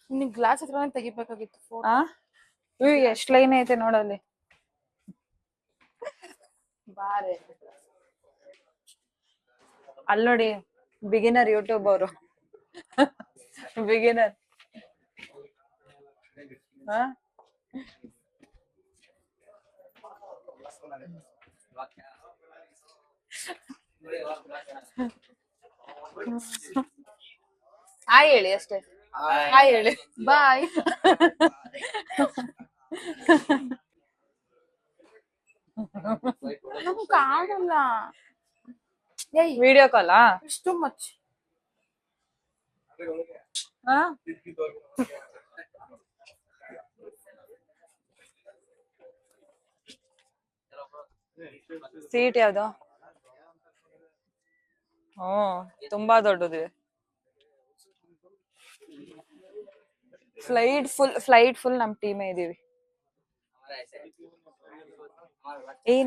ನಿನ್ ಗ್ಲಾಸ್ ಹತ್ರನೇ ತೆಗಿಬೇಕಾಗಿತ್ತು ಫೋಟೋ. ಎಷ್ಟ್ ಲೈನ್ ಐತೆ ನೋಡಲ್ಲಿ. ಬಾರೆ ಅಲ್ಲಿ ನೋಡಿ, ಬಿಗಿನರ್ ಯೂಟ್ಯೂಬ್ ಅವರು. ಬಿಗಿನರ್. ಹಾಯ್ ಹೇಳಿ ಅಷ್ಟೇ. ಹಾಯ್ ಹೇಳಿ. ಬಾಯ್. ನಮ್ಗೆ ಆಗಲ್ಲ. ವಿಡಿಯೋ ಕಾಲಾ? It's too much. ಸೀಟ್ ಯಾವ್ದು? ತುಂಬಾ ದೊಡ್ಡದಿದೆ. ಫ್ಲೈಟ್ ಫುಲ್ ನಮ್ ಟೀಮೇ ಇದೀವಿ.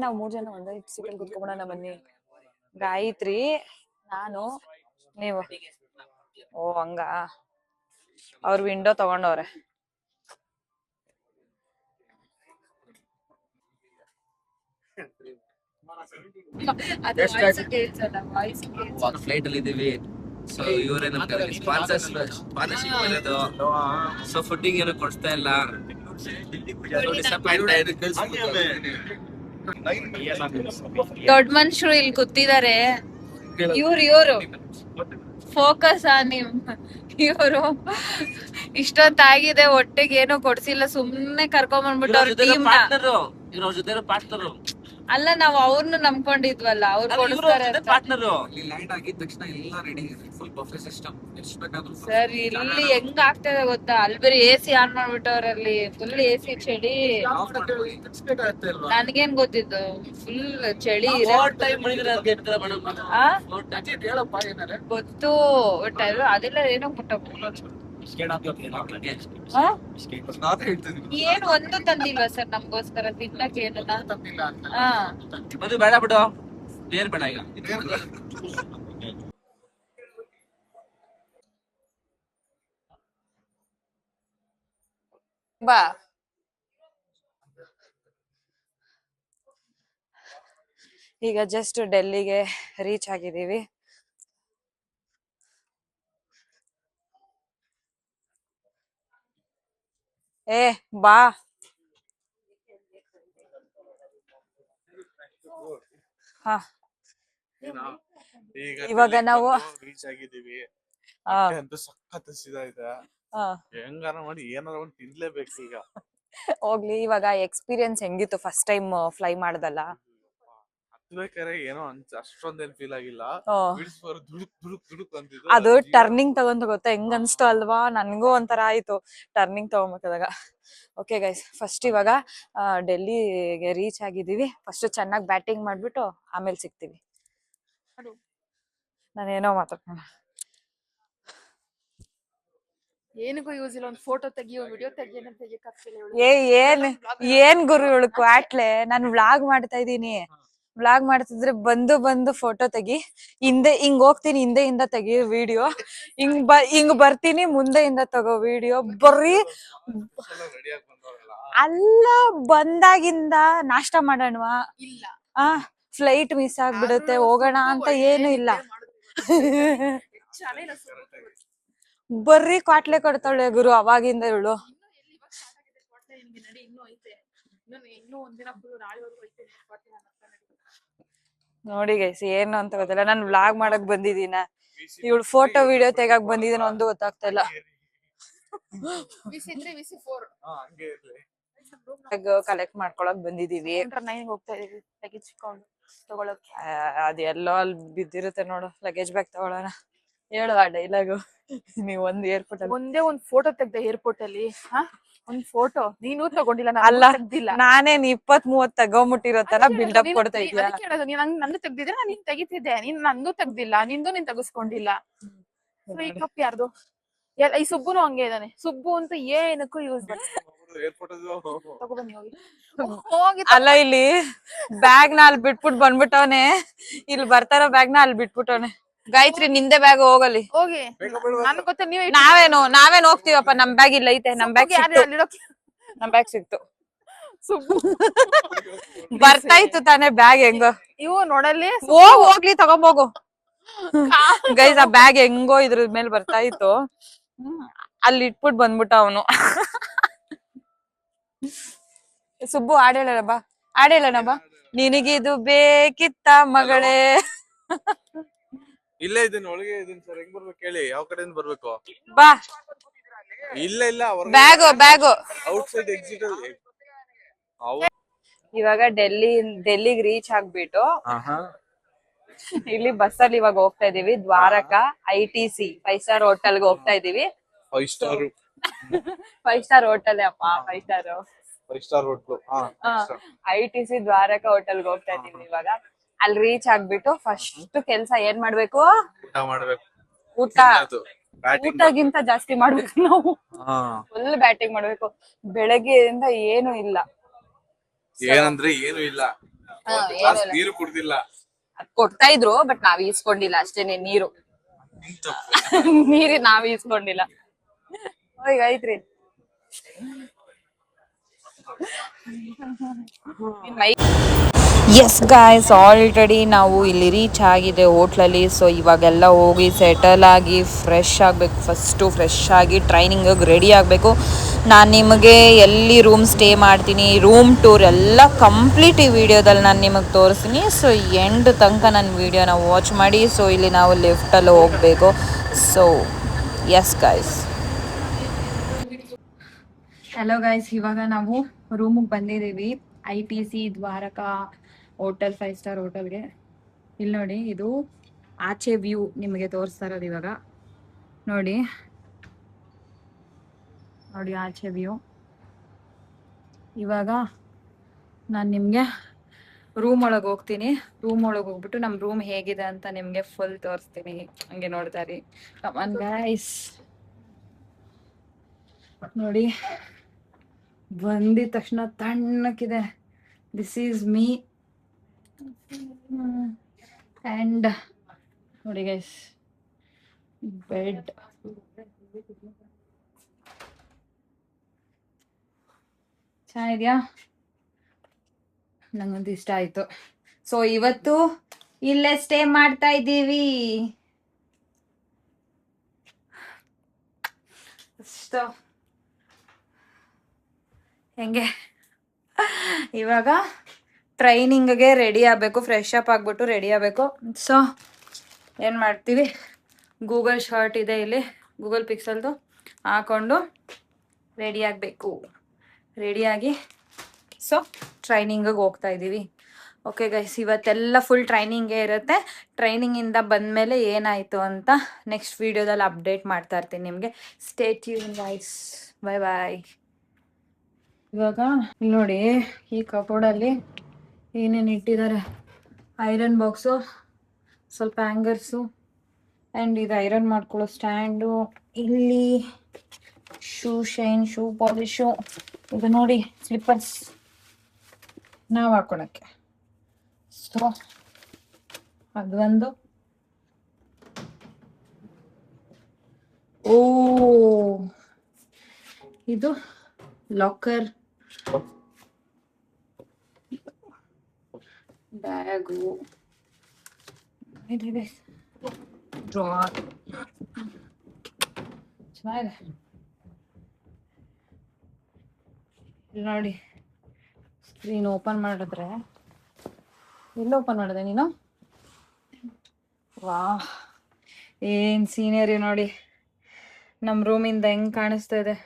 ನಾವ್ 3 ಜನ ಒಂದೇ ಸೀಟಲ್ಲಿ ಕುತ್ಕೊಂಡ್ಬಿಡೋಣ ಬನ್ನಿ. ಗಾಯತ್ರಿ, ನಾನು, ನೀವು. ಹಂಗ ಅವ್ರ ವಿಂಡೋ ತಗೊಂಡವ್ರೆ. ಫ್ಲೈಟ್ ಅಲ್ಲಿ ಇದೀವಿ. ಸೊ ಇವರೇ ನಮ್ಗೆ ಸ್ಪಾನ್ಸರ್ಶಿಪ್ ಇರೋದು. ಸೊ ಫುಡ್ಡಿಂಗ್ ಏನು ಕೊಡ್ತಾ ಇಲ್ಲ. ದೊಡ್ಡ ಮನುಷ್ಯರು ಇಲ್ಲಿ ಕೂತಿದ್ದಾರೆ. ಇವ್ರು ಫೋಕಸ್ ನಿಮ್ ಇವರು ಇಷ್ಟೊತ್ತಾಗಿದೆ, ಒಟ್ಟಿಗೆ ಏನೋ ಕೊಡ್ಸಿಲ್ಲ, ಸುಮ್ನೆ ಕರ್ಕೊಂಡ್ ಬಂದ್ಬಿಟ್ಟು ಟೀಮ್. ಅಲ್ಲ, ನಾವ್ ಅವ್ರನ್ನ ನಂಬ್ಕೊಂಡಿದ್ವಲ್ಲ, ಅವ್ರು ಕೊಡಿಸ್ತಾರೆ ಸರ್. ಇಲ್ಲಿ ಹೆಂಗ್ ಆಗ್ತದೆ ಗೊತ್ತಾ, ಅಲ್ಲಿ ಬರೀ AC ಆನ್ ಮಾಡ್ಬಿಟ್ಟವ್ರಲ್ಲಿ, ಫುಲ್ AC ಚಳಿ. ನನ್ಗೇನ್ ಗೊತ್ತಿದ್ದು, ಫುಲ್ ಚಳಿ ಗೊತ್ತು. ಅದೆಲ್ಲ ಏನೋ ಏನ್ ಒಂದು ತಂದಿಲ್ವಾ ಸರ್ ನಮ್ಗೋಸ್ಕರ ತಿನ್ನಕ್ಕೆ? ಅದು ಬೇಡ ಬಿಡು, ಬೇರೆ ಬೇಡ. ಈಗ ಬಾ. ಈಗ ಜಸ್ಟ್ ಡೆಲ್ಲಿಗೆ ರೀಚ್ ಆಗಿದ್ದೀವಿ. ಬಾ. ಇವಾಗ ನಾವು ರೀಚ್ ಆಗಿದ್ದೀವಿ. ಸಖತ್ ಹಸಿದ ಇದೆ. ಹೆಂಗಾರ ಮಾಡಿ ಏನಾರ ಒಂದು ತಿನ್ಲೇಬೇಕು ಈಗ. ಹೋಗ್ಲಿ, ಇವಾಗ ಎಕ್ಸ್ಪೀರಿಯನ್ಸ್ ಹೆಂಗಿತ್ತು ಫಸ್ಟ್ ಟೈಮ್ ಫ್ಲೈ ಮಾಡ್ದಲ್ಲ? ಹತ್ಬೇಕಾರೆ ಏನೋ ಅಷ್ಟೊಂದೇನ್ ಫೀಲ್ ಆಗಿಲ್ಲ. ಅದು ಟರ್ನಿಂಗ್ ತಗೊಂಡ್ ಗೊತ್ತಾ ಹೆಂಗ್ ಅನ್ಸ್ತು ಅಲ್ವಾ? ನನ್ಗೂ ಒಂಥರ ಆಯ್ತು ಟರ್ನಿಂಗ್ ತಗೊಂಬೇಕಾದಾಗ. ಓಕೆ ಗೈಸ್, ಫಸ್ಟ್ ಇವಾಗ ಡೆಲ್ಲಿಗೆ ರೀಚ್ ಆಗಿದ್ದೀವಿ. ಫಸ್ಟ್ ಚೆನ್ನಾಗಿ ಬ್ಯಾಟಿಂಗ್ ಮಾಡ್ಬಿಟ್ಟು ಆಮೇಲೆ ಸಿಗ್ತೀವಿ. ನಾನೇನೋ ಮಾತಾಡ್ಕೋಣ. ಏನಕ್ಕೂ ಯೂಸ್ ಇಲ್ಲ. ಒಂದು ಫೋಟೋ ತೆಗಿಯೋ, ವಿಡಿಯೋ ತೆಗಿಯೋಣ ಏನ್ ಗುರು ಇವಳು ಕ್ವಾಟ್ಲೆ. ನಾನು ವ್ಲಾಗ್ ಮಾಡ್ತಾ ಇದೀನಿ. ವ್ಲಾಗ್ ಮಾಡ್ತಿದ್ರೆ ಬಂದು ಫೋಟೋ ತೆಗಿ, ಹಿಂಗ್ ಹೋಗ್ತೀನಿ, ಹಿಂದೆಯಿಂದ ತೆಗಿಯೋ ವಿಡಿಯೋ, ಹಿಂಗ್ ಬರ್ತೀನಿ, ಮುಂದೆಯಿಂದ ತಗೋ ವಿಡಿಯೋ. ಬರ್ರಿ ಅಲ್ಲ, ಬಂದಾಗಿಂದ ನಾಷ್ಟ ಮಾಡೋಣವಾ? ಇಲ್ಲ. ಫ್ಲೈಟ್ ಮಿಸ್ ಆಗ್ಬಿಡುತ್ತೆ, ಹೋಗೋಣ ಅಂತ ಏನು ಇಲ್ಲ. ಬರ್ರಿ ಕ್ವಾಟ್ಲೆ ಕೊಡ್ತಾಳೆ ಗುರು ಅವಾಗಿಂದ ಇವಳು. ನೋಡಿ ಗೈಸ್, ಏನು ಅಂತ ಗೊತ್ತಿಲ್ಲ. ನಾನು ವ್ಲಾಗ್ ಮಾಡಕ್ ಬಂದಿದ್ದೀನ, ಇವಳು ಫೋಟೋ ವಿಡಿಯೋ ತೆಗಕ್ ಬಂದಿದ್ದೀನ ಒಂದು ಗೊತ್ತಾಗ್ತಾ ಇಲ್ಲ. ಕಲೆಕ್ಟ್ ಮಾಡ್ಕೊಳಕ್ ಬಂದಿದೀವಿ. ಹೋಗ್ತಾ ಇದೀವಿ ಲಗೇಜ್ ತಗೊಳಕ್ಕೆ. ಅದೆಲ್ಲೋ ಅಲ್ಲಿ ಬಿದ್ದಿರುತ್ತೆ ನೋಡು, ಲಗೇಜ್ ಬ್ಯಾಗ್ ತಗೊಳ್ಳೋಣ. ಹೇಳು ಆ ಡೈಲಾಗು. ನೀವ್ ಒಂದ್ ಏರ್ಪೋರ್ಟ್ ಅಲ್ಲಿ ಒಂದೇ ಒಂದ್ ಫೋಟೋ ತೆಗ್ದೆ ಏರ್ಪೋರ್ಟ್ ಅಲ್ಲಿ. ಒಂದ್ ಫೋಟೋ ನೀನು ತಗೊಂಡಿಲ್ಲ, ಅಲ್ಲ ನಾನೇನ್ 20-30 ತಗೊಂಬಿಟ್ಟಿರೋ ತರ ಬಿಲ್ಡಪ್ ಕೊಡ್ತಾ ಇದೀಯ. ನಂದು ತೆಗ್ದಿದ್ರೆ ನಾನು ನೀನ್ ತೆಗಿತಿದ್ದೆ, ನೀನ್ ನಂದು ತೆಗ್ದಿಲ್ಲ, ನಿಂದು ನೀನ್ ತೆಗಿಸ್ಕೊಂಡಿಲ್ಲ. ಈ ಕಪ್ ಯಾರ್ದು? ಈ ಸುಬ್ಬುನು ಹಂಗೆ ಇದಾನೆ. ಸುಬ್ಬು ಅಂತ ಏನಕ್ಕೂ ಯೂಸ್ ತಗೊಬನ್ನಿ ಹೋಗಿ. ಅಲ್ಲ, ಇಲ್ಲಿ ಬ್ಯಾಗ್ ನ ಅಲ್ಲಿ ಬಿಟ್ಬಿಟ್ಟು ಬಂದ್ಬಿಟ್ಟವನೆ, ಇಲ್ಲಿ ಬರ್ತಾರೋ ಬ್ಯಾಗ್ ನ ಅಲ್ಲಿ ಬಿಟ್ಬಿಟ್ಟವನೆ. ಗಾಯತ್ರಿ ನಿಂದೆ ಬ್ಯಾಗ್ ಹೋಗಲಿ. ಹೋಗಿ ನನ್ ಗೊತ್ತ ನೀವೇ ನಾವೇನ್ ಹೋಗ್ತೀವಪ್ಪ, ನಮ್ ಬ್ಯಾಗ್ ಇಲ್ಲ ಐತೆ. ನಮ್ ಬ್ಯಾಗ್ ನಮ್ ಬ್ಯಾಗ್ ಸಿಕ್ತು. ಸುಬ್ಬು ಬರ್ತಾ ಇತ್ತು ತಾನೇ ಬ್ಯಾಗ್ ಹೆಂಗೋ. ಇವು ನೋಡಲ್ಲಿ ಹೋಗ್ಲಿ ತಗೊಂಬೋಗು. ಗೈಸ್ ಆ ಬ್ಯಾಗ್ ಹೆಂಗೋ ಇದ್ರ ಮೇಲೆ ಬರ್ತಾ ಇತ್ತು, ಅಲ್ಲಿ ಇಟ್ಬಿಟ್ಟು ಬಂದ್ಬಿಟ್ಟ ಅವನು. ಸುಬ್ಬು ಆಡೇಳ ಬಾ, ಆಡೇಳಣ ಬಾ. ನಿನಗಿದು ಬೇಕಿತ್ತ ಮಗಳೇ. ಇಲ್ಲೇ ಇದೀನಿ, ಒಳಗೆ ಇದೀನಿ ಸರ್. ಹೆಂಗ್ ಬರ್ಬೇಕು ಹೇಳಿ? ಯಾವ ಕಡೆಯಿಂದ ಬರ್ಬೇಕು? ಬಾ. ಇಲ್ಲ ಬ್ಯಾಗು ಔಟ್ ಸೈಡ್ ಎಕ್ಸಿಟ್ ಅಲ್ಲಿ. ಇವಾಗ ಡೆಲ್ಲಿಗೆ ರೀಚ್ ಆಗ್ಬಿಟ್ಟು ಇಲ್ಲಿ ಬಸ್ಸಲ್ಲಿ ಇವಾಗ ಹೋಗ್ತಾ ಇದೀವಿ. ದ್ವಾರಕ ITC 5 ಸ್ಟಾರ್ ಹೋಟೆಲ್ಗೆ ಹೋಗ್ತಾ ಇದೀವಿ. 5 ಸ್ಟಾರ್ 5 ಸ್ಟಾರ್ ಹೋಟೆಲ್ ಅಪ್ಪ, 5 ಸ್ಟಾರ್ ಹೋಟ್ಲು. ITC ದ್ವಾರಕ ಹೋಟೆಲ್ಗೆ ಹೋಗ್ತಾ ಇದೀವಿ ಇವಾಗ. ಅಲ್ಲಿ ರೀಚ್ ಆಗ್ಬಿಟ್ಟು ಫಸ್ಟ್ ಕೆಲ್ಸ ಏನ್ ಮಾಡ್ಬೇಕು? ಊಟ ಮಾಡ್ಬೇಕು. ಊಟಗಿಂತ ಜಾಸ್ತಿ ಮಾಡ್ಬೇಕು ನಾವು. ಫುಲ್ ಬ್ಯಾಟಿಂಗ್ ಮಾಡ್ಬೇಕು. ಬೆಳಗ್ಗೆಯಿಂದ ಏನು ಇಲ್ಲ, ಏನಂದ್ರೆ ಏನು ಇಲ್ಲ. ನೀರು ಕುಡ್ದಿಲ್ಲ. ಕೊಡ್ತಾ ಇದ್ರು, ಬಟ್ ನಾವ್ ಈಸ್ಕೊಂಡಿಲ್ಲ ಅಷ್ಟೇನೆ ನೀರು. ನಾವ್ ಈಸ್ಕೊಂಡಿಲ್ಲ. ಐತ್ರಿ ಎಸ್ ಗಾಯ್ಸ್, ಆಲ್ರೆಡಿ ನಾವು ಇಲ್ಲಿ ರೀಚ್ ಆಗಿದೆ ಹೋಟ್ಲಲ್ಲಿ. ಸೊ ಇವಾಗೆಲ್ಲ ಹೋಗಿ ಸೆಟಲ್ ಆಗಿ ಫ್ರೆಶ್ ಆಗಬೇಕು. ಫಸ್ಟು ಫ್ರೆಶ್ ಆಗಿ ಟ್ರೈನಿಂಗಿಗೆ ರೆಡಿ ಆಗಬೇಕು. ನಾನು ನಿಮಗೆ ಎಲ್ಲಿ ರೂಮ್ ಸ್ಟೇ ಮಾಡ್ತೀನಿ, ರೂಮ್ ಟೂರ್ ಎಲ್ಲ ಕಂಪ್ಲೀಟ್ ಈ ವಿಡಿಯೋದಲ್ಲಿ ನಾನು ನಿಮಗೆ ತೋರಿಸ್ತೀನಿ. ಸೊ ಎಂಡ್ ತನಕ ನನ್ನ ವಿಡಿಯೋನ ವಾಚ್ ಮಾಡಿ. ಸೊ ಇಲ್ಲಿ ನಾವು ಲಿಫ್ಟಲ್ಲಿ ಹೋಗಬೇಕು. So yes guys, hello guys, ಇವಾಗ ನಾವು ರೂಮಿಗೆ ಬಂದಿದ್ದೀವಿ. ITC ದ್ವಾರಕ ಹೋಟೆಲ್ 5 ಸ್ಟಾರ್ ಹೋಟೆಲ್ಗೆ. ಇಲ್ಲಿ ನೋಡಿ, ಇದು ಆಚೆ ವ್ಯೂ ನಿಮಗೆ ತೋರಿಸ್ತಾ ಇರೋದು. ಇವಾಗ ನೋಡಿ ಆಚೆ ವ್ಯೂ. ಇವಾಗ ನಾನು ನಿಮಗೆ ರೂಮ್ ಒಳಗೆ ಹೋಗ್ತೀನಿ. ರೂಮ್ ಒಳಗೆ ಹೋಗ್ಬಿಟ್ಟು ನಮ್ಮ ರೂಮ್ ಹೇಗಿದೆ ಅಂತ ನಿಮಗೆ ಫುಲ್ ತೋರಿಸ್ತೀನಿ. ಹಂಗೆ ನೋಡ್ತಾ ಇರಿ. ಕಮಾನ್ ಗೈಸ್, ನೋಡಿ ಬಂದಿದ ತಕ್ಷಣ ತಣ್ಣಕ್ಕಿದೆ. This is me. ಆ್ಯಂಡ್ ನೋಡಿ ಗೈಸ್, ಬೆಡ್. ಚೆನ್ನಾಗಿದ್ಯಾ? ನಂಗಂತೂ ಇಷ್ಟ ಆಯ್ತು. ಸೊ ಇವತ್ತು ಇಲ್ಲೇ ಸ್ಟೇ ಮಾಡ್ತಾ ಇದ್ದೀವಿ. ಅಷ್ಟು ಹೆಂಗೆ ಇವಾಗ ಟ್ರೈನಿಂಗ್ಗೆ ರೆಡಿ ಆಗಬೇಕು. ಫ್ರೆಶ್ ಅಪ್ ಆಗಿಬಿಟ್ಟು ರೆಡಿ ಆಗಬೇಕು. ಸೊ ಏನು ಮಾಡ್ತೀವಿ, ಗೂಗಲ್ ಶರ್ಟ್ ಇದೆ ಇಲ್ಲಿ, ಗೂಗಲ್ ಪಿಕ್ಸಲ್ದು ಹಾಕೊಂಡು ರೆಡಿ ಆಗಬೇಕು. ರೆಡಿಯಾಗಿ ಸೊ ಟ್ರೈನಿಂಗಿಗೆ ಹೋಗ್ತಾ ಇದ್ದೀವಿ. ಓಕೆ ಗೈಸ್, ಇವತ್ತೆಲ್ಲ ಫುಲ್ ಟ್ರೈನಿಂಗೇ ಇರುತ್ತೆ. ಟ್ರೈನಿಂಗಿಂದ ಬಂದಮೇಲೆ ಏನಾಯಿತು ಅಂತ ನೆಕ್ಸ್ಟ್ ವೀಡಿಯೋದಲ್ಲಿ ಅಪ್ಡೇಟ್ ಮಾಡ್ತಾ ಇರ್ತೀನಿ ನಿಮಗೆ. ಸ್ಟೇ ಟ್ಯೂನ್ ಗೈಸ್, ಬಾಯ್ ಬಾಯ್. ಇವಾಗ ಇಲ್ಲಿ ನೋಡಿ, ಈ ಕಬೋರ್ಡಲ್ಲಿ ಏನೇನು ಇಟ್ಟಿದ್ದಾರೆ. ಐರನ್ ಬಾಕ್ಸು, ಸ್ವಲ್ಪ ಹ್ಯಾಂಗರ್ಸು, ಆ್ಯಂಡ್ ಇದು ಐರನ್ ಮಾಡ್ಕೊಳ್ಳೋ ಸ್ಟ್ಯಾಂಡು. ಇಲ್ಲಿ ಶೂ ಶೈನ್, ಶೂ ಪಾಲಿಶು, ಇದು ನೋಡಿ ಸ್ಲಿಪ್ಪರ್ಸ್ ನಾವು ಹಾಕೊಳಕ್ಕೆ. ಸೊ ಅದೊಂದು. ಓ, ಇದು ಲಾಕರ್, ಬ್ಯಾಗು, ಇದಿದೆ ಡ್ರಾರ್. ಚೆನ್ನಾಗಿದೆ. ಇಲ್ಲಿ ನೋಡಿ, ಸ್ಕ್ರೀನ್ ಓಪನ್ ಮಾಡಿದ್ರೆ, ಎಲ್ಲಿ ಓಪನ್ ಮಾಡಿದೆ ನೀನು? ವಾ, ಏನು ಸೀನರಿ ನೋಡಿ. ನಮ್ಮ ರೂಮಿಂದ ಹೆಂಗೆ ಕಾಣಿಸ್ತಾ ಇದೆ.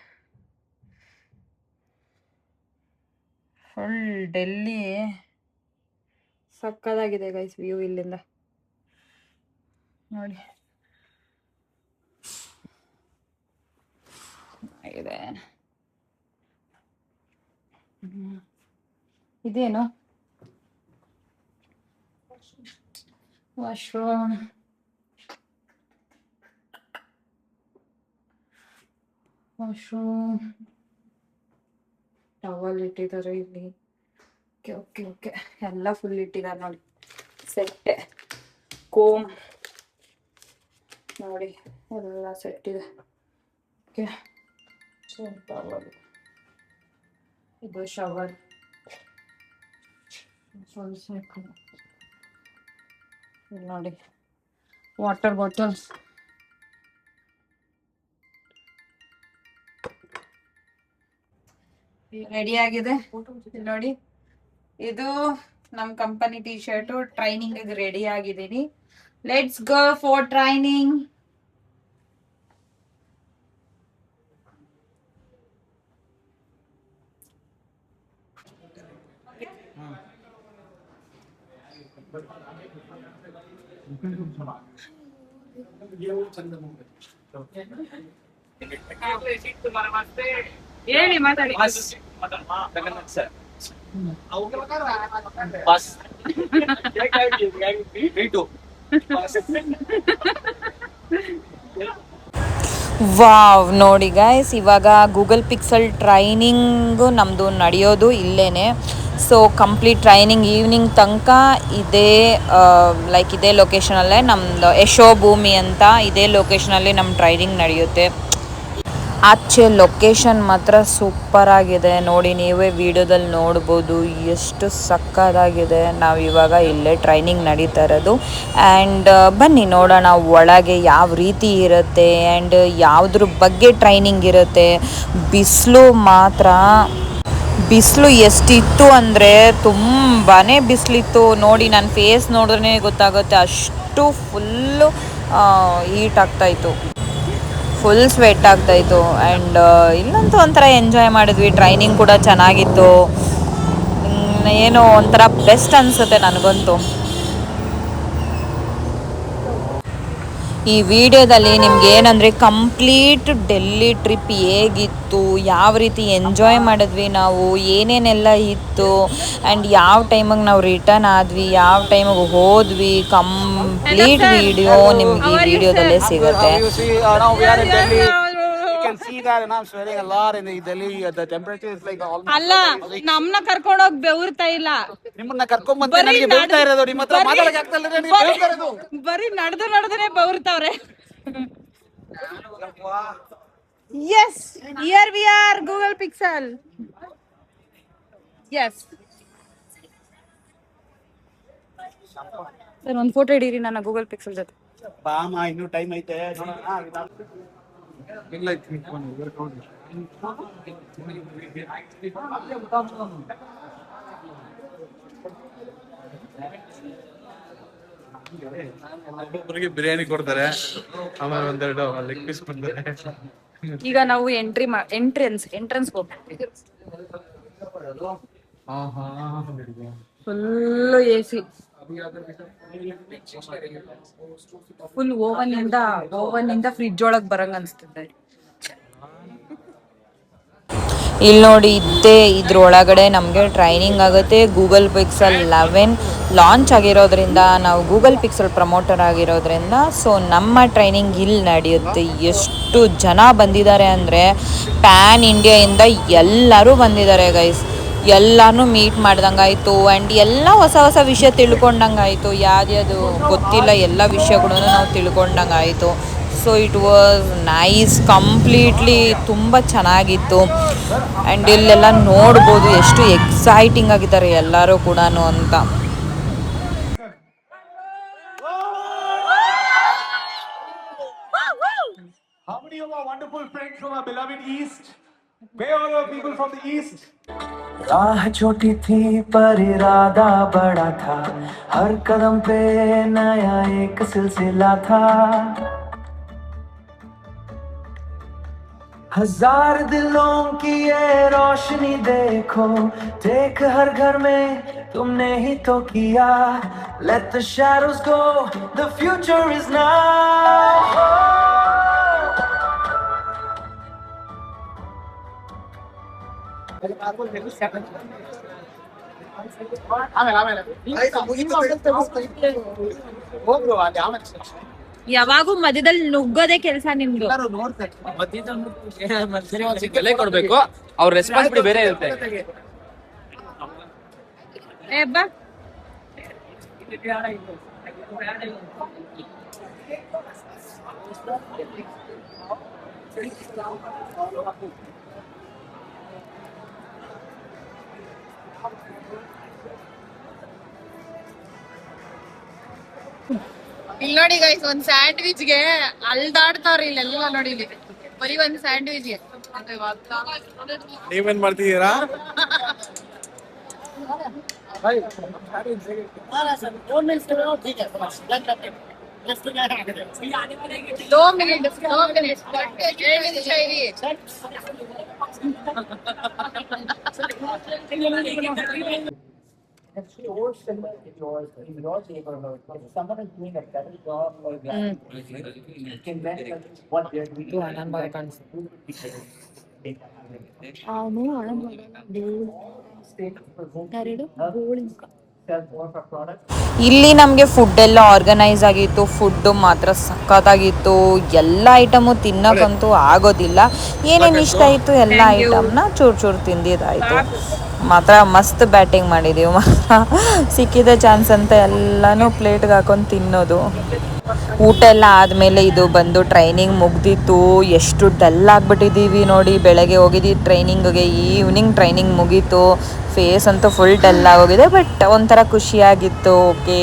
ಫುಲ್ ಡೆಲ್ಲಿ ಸಕ್ಕದಾಗಿದೆ ಗೈಸ್ ವ್ಯೂ ಇಲ್ಲಿಂದ ನೋಡಿ. ಆಗಿದೆ. ಇದೇನು ವಾಶ್ರೂಮ್. ಟವಲ್ ಇಟ್ಟಿದ್ದಾರೆ ಇಲ್ಲಿ. ಓಕೆ ಓಕೆ ಓಕೆ, ಎಲ್ಲ ಫುಲ್ ಇಟ್ಟಿದ್ದಾರೆ ನೋಡಿ. ಸೆಟ್ಟೆ, ಕೋಮ್, ನೋಡಿ ಎಲ್ಲ ಸೆಟ್ ಇದೆ. ಓಕೆ, ಇದು ಶವರ್, ನೋಡಿ ವಾಟರ್ ಬಾಟಲ್, ರೆಡಿ ಆಗಿದೆ. ನೋಡಿ ಇದು ನಮ್ company T shirt. Training ready ಆಗಿದ್ದೀನಿ. Let's go for training. ಹೇಳಿ, ಮಾತಾಡಿ. ವಾವ್, ನೋಡಿ ಗೈಸ್, ಇವಾಗ ಗೂಗಲ್ ಪಿಕ್ಸೆಲ್ ಟ್ರೈನಿಂಗು ನಮ್ಮದು ನಡೆಯೋದು ಇಲ್ಲೇನೆ. ಸೊ ಕಂಪ್ಲೀಟ್ ಟ್ರೈನಿಂಗ್ ಈವ್ನಿಂಗ್ ತನಕ ಇದೇ ಇದೇ ಲೊಕೇಶನಲ್ಲೇ ನಮ್ಮದು ಯಶೋಭೂಮಿ ಅಂತ ಇದೇ ಲೊಕೇಶನಲ್ಲಿ ನಮ್ಮ ಟ್ರೈನಿಂಗ್ ನಡೆಯುತ್ತೆ. ಆಚೆ ಲೊಕೇಶನ್ ಮಾತ್ರ ಸೂಪರ್ ಆಗಿದೆ. ನೋಡಿ, ನೀವೇ ವಿಡಿಯೋದಲ್ಲಿ ನೋಡ್ಬೋದು ಎಷ್ಟು ಸಕ್ಕತ್ತಾಗಿದೆ. ನಾವು ಇವಾಗ ಇಲ್ಲೇ ಟ್ರೈನಿಂಗ್ ನಡೀತಾ ಇರೋದು. ಆ್ಯಂಡ್ ಬನ್ನಿ ನೋಡೋಣ ಒಳಗೆ ಯಾವ ರೀತಿ ಇರುತ್ತೆ ಆ್ಯಂಡ್ ಯಾವುದ್ರ ಬಗ್ಗೆ ಟ್ರೈನಿಂಗ್ ಇರುತ್ತೆ. ಬಿಸಿಲು ಎಷ್ಟಿತ್ತು ಅಂದರೆ ತುಂಬಾ ಬಿಸಿಲಿತ್ತು. ನೋಡಿ, ನನ್ನ ಫೇಸ್ ನೋಡಿದ್ರೆ ಗೊತ್ತಾಗುತ್ತೆ, ಅಷ್ಟು ಫುಲ್ಲು ಹೀಟ್ ಆಗ್ತಾಯಿತ್ತು, ಫುಲ್ ಸ್ವೆಟ್ ಆಗ್ತಾಯಿತ್ತು. ಆ್ಯಂಡ್ ಇಲ್ಲಂತೂ ಒಂಥರ ಎಂಜಾಯ್ ಮಾಡಿದ್ವಿ. ಟ್ರೈನಿಂಗ್ ಕೂಡ ಚೆನ್ನಾಗಿತ್ತು. ಏನೋ ಒಂಥರ ಬೆಸ್ಟ್ ಅನಿಸುತ್ತೆ ನನಗಂತೂ. ಈ ವಿಡಿಯೋದಲ್ಲಿ ನಿಮ್ಗೆ ಏನಂದರೆ ಕಂಪ್ಲೀಟ್ ಡೆಲ್ಲಿ ಟ್ರಿಪ್ ಹೇಗಿತ್ತು, ಯಾವ ರೀತಿ ಎಂಜಾಯ್ ಮಾಡಿದ್ವಿ ನಾವು, ಏನೇನೆಲ್ಲ ಇತ್ತು ಆ್ಯಂಡ್ ಯಾವ ಟೈಮಿಗೆ ನಾವು ರಿಟರ್ನ್ ಆದ್ವಿ, ಯಾವ ಟೈಮಿಗೆ ಹೋದ್ವಿ, ಕಂಪ್ಲೀಟ್ ವಿಡಿಯೋ ನಿಮ್ಗೆ ಈ ವಿಡಿಯೋದಲ್ಲೇ ಸಿಗುತ್ತೆ. ಅಲ್ಲ, ನಮ್ನ ಕರ್ಕೊಂಡೋಗಿ ಬೆವರ್ತಾ ಇಲ್ಲ, ನಿಮ್ಮನ್ನ ಕರ್ಕೊಂಡ್ ನನಗೆ ಬೆವರ್ತಾ ಇರೋದು. ನಿಮ್ಮ ಹತ್ರ ಮಾತಾಡಕ್ಕೆ ಆಗ್ತಾ ಇಲ್ಲ, ನನಗೆ ಬೆವರ್ತಾ ಇರೋದು. ಬರೀ ನಡೆದನೆ ಬೆವರ್ತಾವ್ರೆ. Yes, here we are Google Pixel. Yes sir, ಒಂದು ಫೋಟೋ ಹಿಡೀರಿ ನನ್ನ ಗೂಗಲ್ ಪಿಕ್ಸೆಲ್ ಜೊತೆ. ಬಾಮ, ಇನ್ನೂ ಟೈಮ್ ಐತೆ. ಒಬ್ಬೊಬ್ಬರಿಗೆ ಬಿರಿಯಾನಿ ಕೊಡ್ತಾರೆ, ಆಮೇಲೆ ಒಂದೆರಡು ಲೆಗ್ ಪೀಸ್ ಕೊಡ್ತಾರೆ. ಈಗ ನಾವು ಎಂಟ್ರೆನ್ಸ್ ಹೋಗ್ತೀವಿ. ಫುಲ್ AC, ಫುಲ್ ಓವನ್ ಇಂದ ಫ್ರಿಡ್ಜ್ ಒಳಗ್ ಬರಂಗ ಅನ್ಸ್ತದೆ. ಇಲ್ಲಿ ನೋಡಿ, ಇದ್ರೊಳಗಡೆ ನಮಗೆ ಟ್ರೈನಿಂಗ್ ಆಗುತ್ತೆ. ಗೂಗಲ್ ಪಿಕ್ಸೆಲ್ 11 ಲಾಂಚ್ ಆಗಿರೋದ್ರಿಂದ, ನಾವು ಗೂಗಲ್ ಪಿಕ್ಸೆಲ್ ಪ್ರಮೋಟರ್ ಆಗಿರೋದ್ರಿಂದ ಸೊ ನಮ್ಮ ಟ್ರೈನಿಂಗ್ ಇಲ್ಲಿ ನಡೆಯುತ್ತೆ. ಎಷ್ಟು ಜನ ಬಂದಿದ್ದಾರೆ ಅಂದರೆ ಪ್ಯಾನ್ ಇಂಡಿಯಾಯಿಂದ ಎಲ್ಲರೂ ಬಂದಿದ್ದಾರೆ ಗೈಸ್. ಎಲ್ಲನೂ ಮೀಟ್ ಮಾಡ್ದಂಗಾಯಿತು ಆ್ಯಂಡ್ ಎಲ್ಲ ಹೊಸ ಹೊಸ ವಿಷಯ ತಿಳ್ಕೊಂಡಂಗಾಯಿತು. ಯಾವ್ದು ಗೊತ್ತಿಲ್ಲ ಎಲ್ಲ ವಿಷಯಗಳೂ ನಾವು ತಿಳ್ಕೊಂಡಂಗಾಯಿತು. So it was nice, completely ತುಂಬ ಚೆನ್ನಾಗಿತ್ತು. ಆ್ಯಂಡ್ ಇಲ್ಲೆಲ್ಲ ನೋಡ್ಬೋದು ಎಷ್ಟು ಎಕ್ಸೈಟಿಂಗ್ ಆಗಿದ್ದಾರೆ ಎಲ್ಲರೂ ಕೂಡ ಅಂತ. How many of our wonderful friends from our beloved East? Where are our people from the East? राह छोटी थी पर इरादा बड़ा था, हर कदम पे नया एक सिलसिला था। हजार दिलों की ये रोशनी देखो, देख हर घर में तुमने ही तो किया। Let the shadows go, the future is now. ಯಾವಾಗೂ ಮಧ್ಯದಲ್ಲಿ ನುಗ್ಗೋದೇ ಕೆಲಸ ನಿಮ್ದು. ಬೆಲೆ ಕೊಡ್ಬೇಕು, ಅವ್ರ ರೆಸ್ಪಾನ್ಸಿಬಿಲಿಟಿ ಬೇರೆ ಇರುತ್ತೆ. ಇಲ್ಲಿ ನೋಡಿ ಗೈಸ್, ಒಂದ್ ಸ್ಯಾಂಡ್ವಿಚ್ಗೆ ಅಲ್ದಾಡ್ತಾವ್ರಿ ಇಲ್ಲೆಲ್ಲ ನೋಡಿ, ಇಲ್ಲಿ ಬರೀ ಒಂದ್ ಸ್ಯಾಂಡ್ವಿಚ್ಗೆ. ನೀವೇನ್ ಮಾಡ್ತಿದ್ದೀರಾ? ಇಲ್ಲಿ ನಮಗೆ ಫುಡ್ ಎಲ್ಲ ಆರ್ಗನೈಸ್ ಆಗಿತ್ತು. ಫುಡ್ ಮಾತ್ರ ಸಖತ್ತಾಗಿತ್ತು. ಎಲ್ಲ ಐಟಮು ತಿನ್ನಕ್ಕಂತೂ ಆಗೋದಿಲ್ಲ. ಏನೇನು ಇಷ್ಟ ಆಯಿತು ಎಲ್ಲ ಐಟಮ್ನ ಚೂರು ಚೂರು ತಿಂದಿದ್ದಾಯಿತು. ಮಾತ್ರ ಮಸ್ತ್ ಬ್ಯಾಟಿಂಗ್ ಮಾಡಿದ್ದೀವಿ. ಮಾತ್ರ ಸಿಕ್ಕಿದ ಚಾನ್ಸ್ ಅಂತ ಎಲ್ಲನೂ ಪ್ಲೇಟ್ಗೆ ಹಾಕೊಂಡು ತಿನ್ನೋದು. ಊಟ ಎಲ್ಲ ಆದಮೇಲೆ ಇದು ಬಂದು ಟ್ರೈನಿಂಗ್ ಮುಗ್ದಿತ್ತು. ಎಷ್ಟು ಡಲ್ ಆಗಿಬಿಟ್ಟಿದ್ದೀವಿ ನೋಡಿ. ಬೆಳಗ್ಗೆ ಹೋಗಿದ್ದೀವಿ ಟ್ರೈನಿಂಗಿಗೆ, ಈವ್ನಿಂಗ್ ಟ್ರೈನಿಂಗ್ ಮುಗೀತು. ಫೇಸ್ ಅಂತೂ ಫುಲ್ ಡಲ್ ಆಗೋಗಿದೆ. ಬಟ್ ಒಂಥರ ಖುಷಿಯಾಗಿತ್ತು. ಓಕೆ,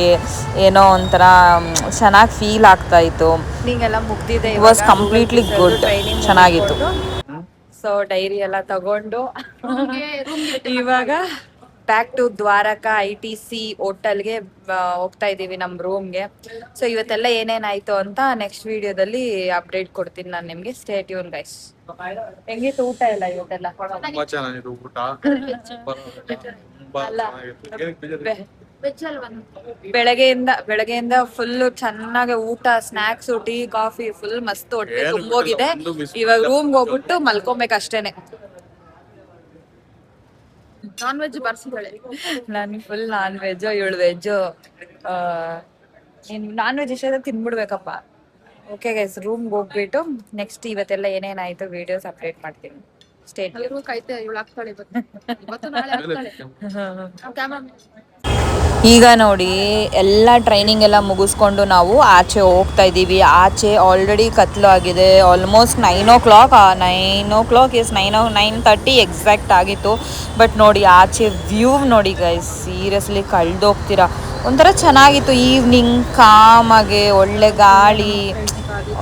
ಏನೋ ಒಂಥರ ಚೆನ್ನಾಗಿ ಫೀಲ್ ಆಗ್ತಾಯಿತ್ತು. ಎಲ್ಲ ಮುಗ್ದಿದೆ, ವಾಸ್ ಕಂಪ್ಲೀಟ್ಲಿ ಗುಡ್, ಚೆನ್ನಾಗಿತ್ತು. ಸೊ ಡೈರಿ ಎಲ್ಲ ತಗೊಂಡು ಇವಾಗ ಬ್ಯಾಕ್ ಟು ದ್ವಾರಕಾ ITC ಹೋಟೆಲ್ಗೆ ಹೋಗ್ತಾ ಇದೀವಿ, ನಮ್ ರೂಮ್ಗೆ. ಸೊ ಇವತ್ತೆಲ್ಲ ಏನೇನಾಯ್ತು ಅಂತ ನೆಕ್ಸ್ಟ್ ವಿಡಿಯೋದಲ್ಲಿ ಅಪ್ಡೇಟ್ ಕೊಡ್ತೀನಿ ನಾನು ನಿಮ್ಗೆ. Stay tune guys. ಹೆಂಗಿತ್ತು ಊಟ ಎಲ್ಲ ಇವತ್ತೆಲ್ಲ? ತುಂಬಾ ಚೆನ್ನಾಗಿತ್ತು ಊಟ. ಬೆಳಗ್ಗೆಯಿಂದ ಫುಲ್ ಚೆನ್ನಾಗಿ ಊಟ, ಸ್ನಾಕ್ಸ್, ಟೀ, ಕಾಫಿ, ಫುಲ್ ಮಸ್ತ್ ಹೊಟ್ಟೆ ತುಂಬೋಗಿದೆ. ಇವಾಗ ರೂಮ್ಗೆ ಹೋಗ್ಬಿಟ್ಟು ಮಲ್ಕೊಬೇಕು ಅಷ್ಟೇನೆ. ನಾನ್ ವೆಜ್ ಬರ್ಸಿದ್ದಾಳೆ. ನಾನು ಫುಲ್ ನಾನ್ ವೆಜ್, ಇವಳು ವೆಜ್. ನಾನ್ ವೆಜ್ ಇಷ್ಟ ತಿನ್ಬಿಡ್ಬೇಕಪ್ಪ. ಓಕೆ ಗೈಸ್, ರೂಮ್ಗೆ ಹೋಗ್ಬಿಟ್ಟು ನೆಕ್ಸ್ಟ್ ಇವತ್ತೆಲ್ಲ ಏನೇನಾಯ್ತು ವಿಡಿಯೋಸ್ ಅಪ್ಡೇಟ್ ಮಾಡ್ತೀನಿ. ಸ್ಟೇಟ್ ಕಾಯ್ತಾ ಇವಳು ಆಗ್ತಾಳೆ ಇವತ್ತು ನಾಳೆ ಆಗ್ತಾಳೆ. ಈಗ ನೋಡಿ, ಎಲ್ಲ ಟ್ರೈನಿಂಗ್ ಎಲ್ಲ ಮುಗಿಸ್ಕೊಂಡು ನಾವು ಆಚೆ ಹೋಗ್ತಾ ಇದ್ದೀವಿ. ಆಚೆ ಆಲ್ರೆಡಿ ಕತ್ಲು ಆಗಿದೆ. ಆಲ್ಮೋಸ್ಟ್ 9 o'clock, 9:30 ಎಕ್ಸಾಕ್ಟ್ ಆಗಿತ್ತು. ಬಟ್ ನೋಡಿ ಆಚೆ ವ್ಯೂ ನೋಡಿ ಗೈಸ್, ಸೀರಿಯಸ್ಲಿ ಕಳೆದೋಗ್ತೀರಾ. ಒಂಥರ ಚೆನ್ನಾಗಿತ್ತು. ಈವ್ನಿಂಗ್ ಕಾಮಾಗೆ ಒಳ್ಳೆ ಗಾಳಿ,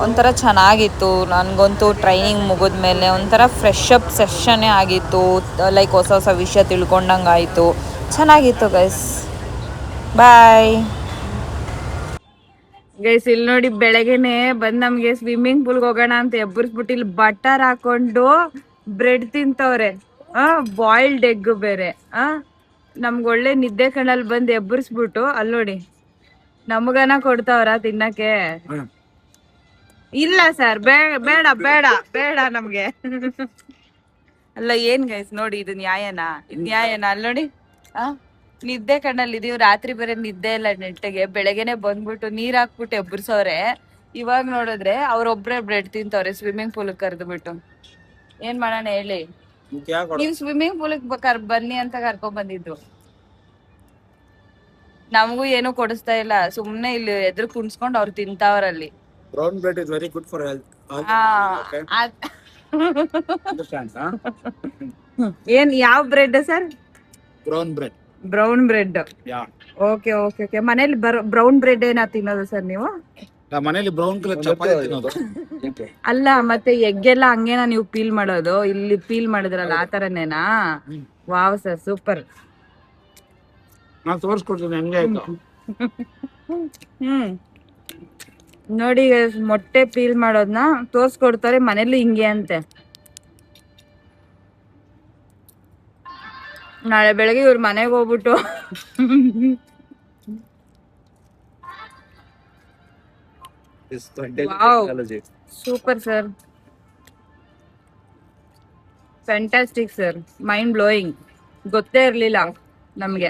ಒಂಥರ ಚೆನ್ನಾಗಿತ್ತು. ನನಗಂತೂ ಟ್ರೈನಿಂಗ್ ಮುಗಿದ್ಮೇಲೆ ಒಂಥರ ಫ್ರೆಶ್ ಅಪ್ ಸೆಷನ್ನೇ ಆಗಿತ್ತು. ಲೈಕ್ ಹೊಸ ಹೊಸ ವಿಷಯ ತಿಳ್ಕೊಂಡಂಗೆ ಆಯಿತು. ಚೆನ್ನಾಗಿತ್ತು ಗೈಸ್. Bye guys. ಇಲ್ಲಿ ನೋಡಿ, ಬೆಳಗ್ಗೆನೆ ಬಂದ್ ನಮ್ಗೆ ಸ್ವಿಮ್ಮಿಂಗ್ ಪೂಲ್ಗೆ ಹೋಗೋಣ ಅಂತ ಎಬ್ಬರಿಸ್ಬಿಟ್ಟು ಇಲ್ಲಿ ಬಟರ್ ಹಾಕೊಂಡು ಬ್ರೆಡ್ ತಿಂತವ್ರೆ. ಬಾಯ್ಲ್ಡ್ ಎಗ್ ಬೇರೆ. ನಮ್ಗೆ ಒಳ್ಳೆ ನಿದ್ದೆ ಕಣ್ಣಲ್ಲಿ ಬಂದು ಎಬ್ಬರಿಸ್ಬಿಟ್ಟು ಅಲ್ಲಿ ನೋಡಿ ನಮಗನ ಕೊಡ್ತಾವ್ರ ತಿನ್ನಕ್ಕೆ. ಇಲ್ಲ ಸರ್, ಬೇಡ ಬೇಡ ಬೇಡ ನಮ್ಗೆ. ಅಲ್ಲ ಏನ್ ಗೈಸ್ ನೋಡಿ, ಇದು ನ್ಯಾಯನಾ? ಅಲ್ಲಿ ನೋಡಿ, ನಿದ್ದೆ ಕಣ್ಣಲ್ಲಿ ಇದೀವಿ. ರಾತ್ರಿ ಬೇರೆ ನಿದ್ದೆ ಇಲ್ಲ ನೆಟ್ಟಗೆ. ಬೆಳಗ್ಗೆನೆ ಬಂದ್ಬಿಟ್ಟು ನೀರ್ ಹಾಕ್ಬಿಟ್ಟು ಎಬ್ಬರ್ಸವ್ರೆ. ಇವಾಗ ನೋಡಿದ್ರೆ ಅವ್ರೊಬ್ರೆ ಬ್ರೆಡ್ ತಿಂತವ್ರೆ ಸ್ವಿಮ್ಮಿಂಗ್ ಪೂಲ್ ಕರೆದು ಬಿಟ್ಟು. ಏನ್ ಮಾಡೋಣ ಹೇಳಿ? ನೀವು ಸ್ವಿಮ್ಮಿಂಗ್ ಪೂಲ್ ಬನ್ನಿ ಅಂತ ಕರ್ಕೊಂಡ್ ಬಂದಿದ್ದು. ನಮಗೂ ಏನು ಕೊಡಿಸ್ತಾ ಇಲ್ಲ, ಸುಮ್ನೆ ಇಲ್ಲಿ ಎದುರು ಕುಣ್ಸ್ಕೊಂಡ್ ಅವ್ರು ತಿಂತಾವ್ರಲ್ಲಿ. Brown bread is very good for health. Okay. Understand, huh? ಏನ್ ಯಾವ bread sir? Brown bread. Brown bread. Yeah. Okay okay okay. ಮನೇಲಿ ಬ್ರೌನ್ ಬ್ರೆಡ್ ಏನ ತಿನ್ನೋದು ಸರ್ ನೀವು? ಮನೇಲಿ ಬ್ರೌನ್ ಕಲರ್ ಚಪಾತಿ ತಿನ್ನೋದು. ಅಲ್ಲ, ಮತ್ತೆ ಎಗ್ ಎಲ್ಲ ಹಂಗೇನಾ ನೀವು ಪೀಲ್ ಮಾಡೋದು? ಇಲ್ಲಿ ಪೀಲ್ ಮಾಡಿದ್ರಲ್ಲ ಆ ತರನೇನಾ? Wow sir, super. ನಾನು ತೋರಿಸ್ಕೊಡ್ತೀನಿ ಹೆಂಗೆ ಆಯ್ತು. ನೋಡಿ ಮೊಟ್ಟೆ ಪೀಲ್ ಮಾಡೋದನ್ನ ತೋರ್ಸ್ಕೊಡ್ತಾರೆ. ಮನೇಲಿ ಹಿಂಗೆ ಅಂತೆ. ನಾಳೆ ಬೆಳಗ್ಗೆ ಇವ್ರ ಮನೆಗೆ ಹೋಗ್ಬಿಟ್ಟು super sir, fantastic sir, mind blowing. ಗೊತ್ತೇ ಇರ್ಲಿಲ್ಲ ನಮ್ಗೆ.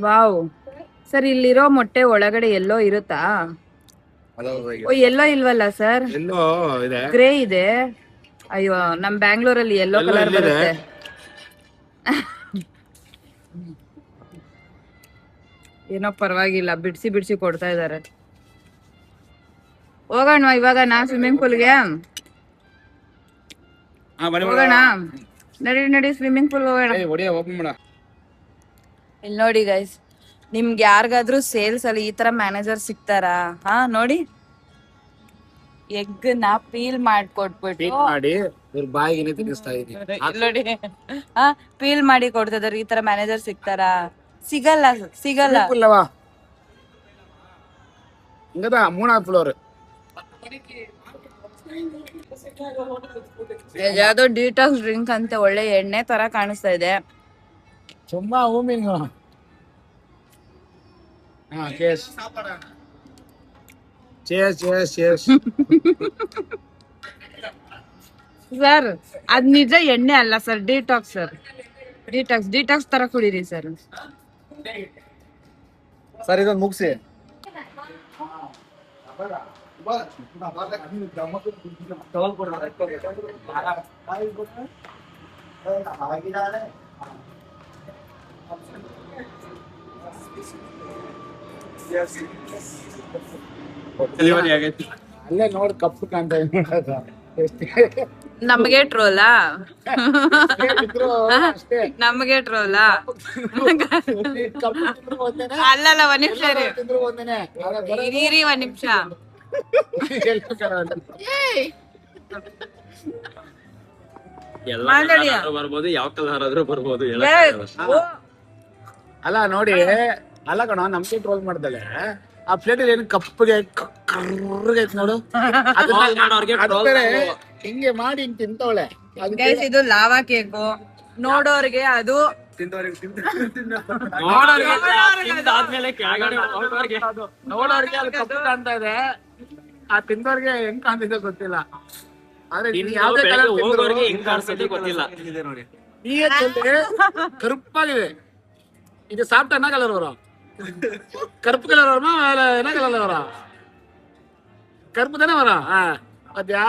ವಾವ್ ಸರ್, ಇಲ್ಲಿರೋ ಮೊಟ್ಟೆ ಒಳಗಡೆ ಎಲ್ಲೋ ಇರುತ್ತಾ? ಎಲ್ಲೋ ಇಲ್ವಲ್ಲ ಸರ್, ಗ್ರೇ ಇದೆ. ಅಯ್ಯೋ, ನಮ್ ಬ್ಯಾಂಗ್ಳೂರಲ್ಲಿ ಎಲ್ಲೋ ಕಲರ್ ಬರುತ್ತೆ. ಏನೋ ಪರವಾಗಿಲ್ಲ, ಬಿಡ್ಸಿ ಬಿಡ್ಸಿ ಕೊಡ್ತಾ ಇದಾರೆ. ಹೋಗೋಣ ಇವಾಗ ಸ್ವಿಮ್ಮಿಂಗ್ ಪೂಲ್ಗೆ ಹೋಗೋಣ. ನಡಿ ಸ್ವಿಮ್ಮಿಂಗ್ ಪೂಲ್ ಹೋಗೋಣ. ಇಲ್ಲಿ ನೋಡಿ ಗೈಸ್, ನಿಮ್ಗೆ ಯಾರಿಗಾದ್ರೂ ಸೇಲ್ಸ್ ಅಲ್ಲಿ ಈ ತರ ಮ್ಯಾನೇಜರ್ ಸಿಗ್ತಾರಾ? ಹಾ ನೋಡಿ, ಎಗ್ ನ ಪೀಲ್ ಮಾಡ್ಕೊಟ್ಬಿಟ್ಟು ಮಾಡಿ ಇವ್ರ ಬಾಯಿಗೆ ತಿನ್ನಿಸ್ತಾ ಇದೀನಿ. ನೋಡಿ ಪೀಲ್ ಮಾಡಿ ಕೊಡ್ತಿದಾರೆ. ಈ ತರ ಮ್ಯಾನೇಜರ್ ಸಿಗ್ತಾರಾ? ಸಿಗಲ್ಲ. ಇಲ್ಲವಾ ಹಿಂಗದ 3 ಫ್ಲೋರ್ ಯಾವ್ದೋ ಡಿಟಾಕ್ಸ್ ಡ್ರಿಂಕ್ ಅಂತ ಒಳ್ಳೆ ಎಣ್ಣೆ ತರ ಕಾಣಿಸ್ತಾ ಇದೆ. ಸುಮ್ಮಾ ಹೂಮಿಂಗ್. ಸರ್ ಅದ್ ನಿಜ ಎಣ್ಣೆ ಅಲ್ಲ ಸರ್, ಡಿಟಾಕ್ಸ್ ಸರ್. ಡಿಟಾಕ್ಸ್ ತರ ಕುಡೀರಿ ಸರ್. ಸರ್ ಇದೊಂದು ಮುಗಿಸಿ. ಅಲ್ಲೇ ನೋಡಿ ಕಪ್ಪು ಕಾಣ್ತಾ ಇದೆ. ನಮಗೆ ಟ್ರೋಲಾ? ಅಷ್ಟೇ ನಮಗೆ ಟ್ರೋಲಾ? ಅಲ್ಲಲ್ಲ, ಒಂದ್ ನಿಮಿಷ ಇರಿ, ಒಂದ್ ನಿಮಿಷ. ಬರ್ಬೋದು, ಯಾವ ಕಲರ್ ಆದ್ರೂ ಬರ್ಬೋದು. ಅಲ್ಲ ನೋಡಿ, ಅಲ್ಲ ಕಣ ನಮ್ಗೆ ಟ್ರೋಲ್ ಮಾಡ್ದಲೆ ಆ ಪ್ಲೇಟ್ ಏನು ಕಪ್ಪಗೆ ಕರ್ರಗೆ ಐತ್ ನೋಡು. ಹಿಂಗೆ ಮಾಡಿ ಹಿಂಗ್ ತಿಂತವಳೆ. ಗೈಸ್ ಇದು ಲಾವಾ ಕೇಕು. ನೋಡೋರ್ಗೆ ಅದು ನೋಡೋರ್ಗೆ ಅಲ್ಲಿ ಕಪ್ಪು ಕಾಣ್ತಾ ಇದೆ, ಆ ತಿಂದವ್ರಿಗೆ ಹೆಂಗ್ ಕಾಣ್ತಿದೆ ಗೊತ್ತಿಲ್ಲ. ಆದ್ರೆ ಯಾವ್ದೇ ಕಲರ್ ಗೊತ್ತಿಲ್ಲ. ಈ ಕರುಪ್ಪಾಗಿದೆ. ಇದು ಸಾಫ್ಟ್ என்ன கலர் வரும்? கருப்பு கலர் வருமா என்ன கலர்ல வரும்? கருப்பு தானே வரும். பாத்தியா?